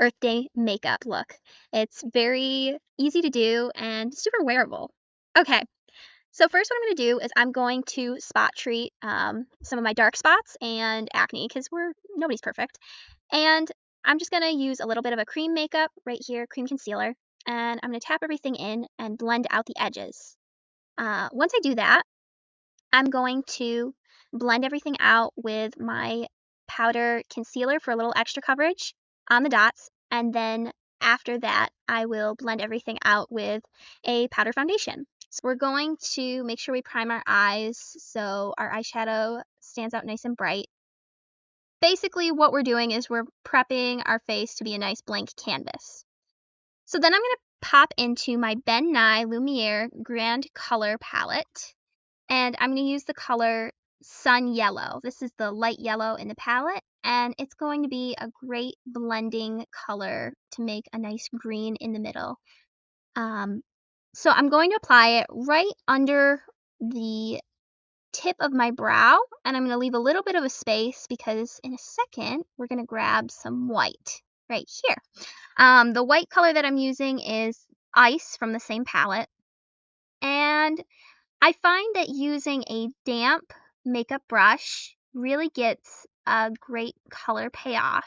Earth Day makeup look. It's very easy to do and super wearable. Okay, so first what I'm going to do is I'm going to spot treat some of my dark spots and acne because nobody's perfect. And I'm just going to use a little bit of a cream makeup right here, cream concealer, and I'm going to tap everything in and blend out the edges. Once I do that, I'm going to blend everything out with my powder concealer for a little extra coverage on the dots. And then after that, I will blend everything out with a powder foundation. So we're going to make sure we prime our eyes so our eyeshadow stands out nice and bright. Basically, what we're doing is we're prepping our face to be a nice blank canvas. So then I'm going to pop into my Ben Nye Lumiere Grand Color Palette, and I'm going to use the color Sun Yellow. This is the light yellow in the palette, and it's going to be a great blending color to make a nice green in the middle. So I'm going to apply it right under the tip of my brow, and I'm going to leave a little bit of a space because in a second we're going to grab some white right here. The white color that I'm using is Ice from the same palette, and I find that using a damp makeup brush really gets a great color payoff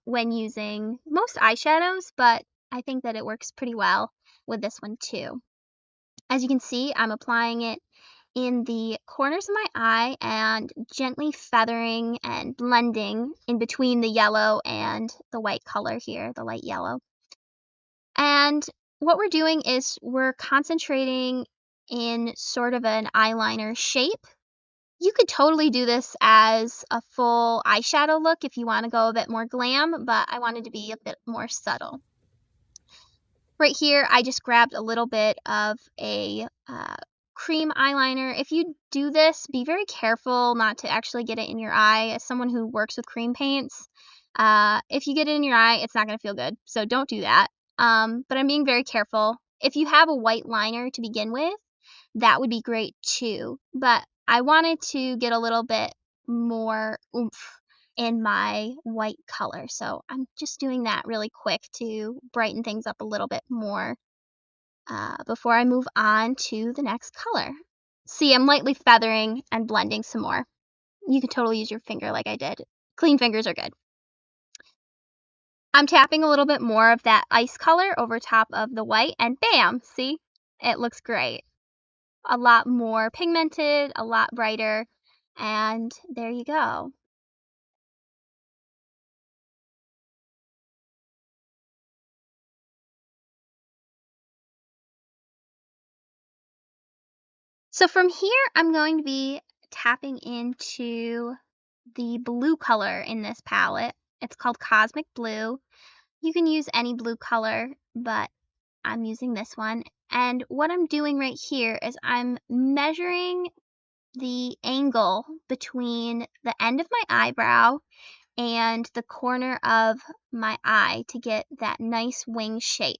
when using most eyeshadows, but I think that it works pretty well with this one too. As you can see, I'm applying it in the corners of my eye and gently feathering and blending in between the yellow and the white color here, the light yellow. And what we're doing is we're concentrating in sort of an eyeliner shape. You could totally do this as a full eyeshadow look if you want to go a bit more glam, but I wanted to be a bit more subtle. Right here, I just grabbed a little bit of a cream eyeliner. If you do this, be very careful not to actually get it in your eye. As someone who works with cream paints, if you get it in your eye, it's not going to feel good. So don't do that. But I'm being very careful. If you have a white liner to begin with, that would be great too. But I wanted to get a little bit more oomph in my white color. So I'm just doing that really quick to brighten things up a little bit more before I move on to the next color. See, I'm lightly feathering and blending some more. You can totally use your finger like I did. Clean fingers are good. I'm tapping a little bit more of that ice color over top of the white, and bam, see? It looks great. A lot more pigmented, a lot brighter, and there you go. So from here, I'm going to be tapping into the blue color in this palette. It's called Cosmic Blue. You can use any blue color, but I'm using this one. And what I'm doing right here is I'm measuring the angle between the end of my eyebrow and the corner of my eye to get that nice wing shape.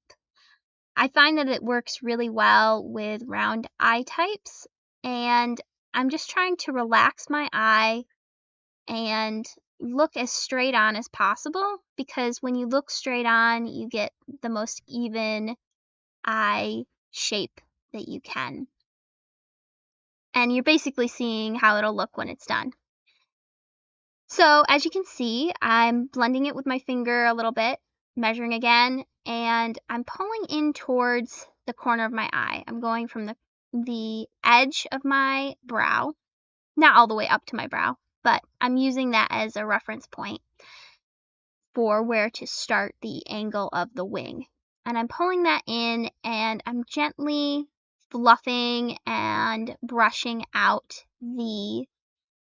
I find that it works really well with round eye types, and I'm just trying to relax my eye and look as straight on as possible, because when you look straight on, you get the most even eye shape that you can. And you're basically seeing how it'll look when it's done. So as you can see, I'm blending it with my finger a little bit, measuring again, and I'm pulling in towards the corner of my eye. I'm going from the edge of my brow, not all the way up to my brow, but I'm using that as a reference point for where to start the angle of the wing. And I'm pulling that in, and I'm gently fluffing and brushing out the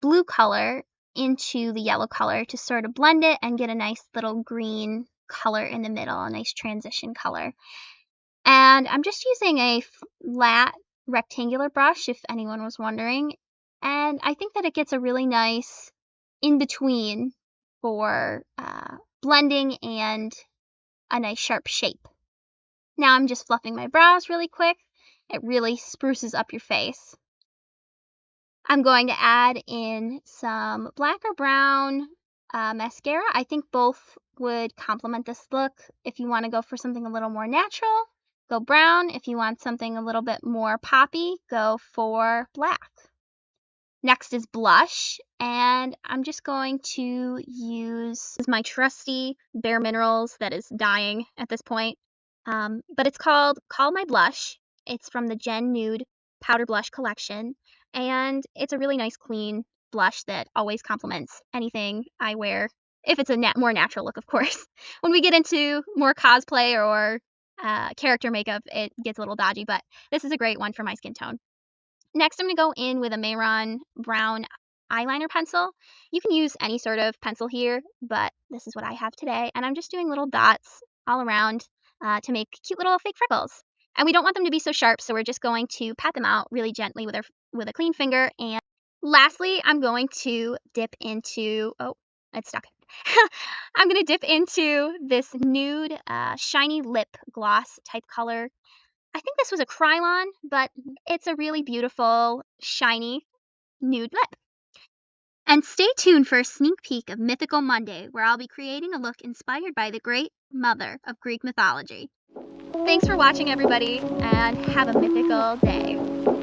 blue color into the yellow color to sort of blend it and get a nice little green color in the middle, a nice transition color. And I'm just using a flat rectangular brush, if anyone was wondering. And I think that it gets a really nice in between for blending and a nice sharp shape. Now I'm just fluffing my brows really quick. It really spruces up your face. I'm going to add in some black or brown mascara. I think both would complement this look. If you want to go for something a little more natural, go brown. If you want something a little bit more poppy, go for black. Next is blush, and I'm just going to use my trusty Bare Minerals that is dying at this point. But it's called Call My Blush. It's from the Gen Nude Powder Blush collection, and it's a really nice, clean blush that always complements anything I wear, if it's a more natural look, of course. When we get into more cosplay or character makeup, it gets a little dodgy, but this is a great one for my skin tone. Next, I'm going to go in with a Mehron brown eyeliner pencil. You can use any sort of pencil here, but this is what I have today. And I'm just doing little dots all around to make cute little fake freckles. And we don't want them to be so sharp, so we're just going to pat them out really gently with a clean finger. And lastly, I'm going to dip into, oh, it's stuck. I'm going to dip into this nude shiny lip gloss type color. I think this was a Krylon, but it's a really beautiful, shiny nude lip. And stay tuned for a sneak peek of Mythical Monday, where I'll be creating a look inspired by the great mother of Greek mythology. Thanks for watching, everybody, and have a mythical day.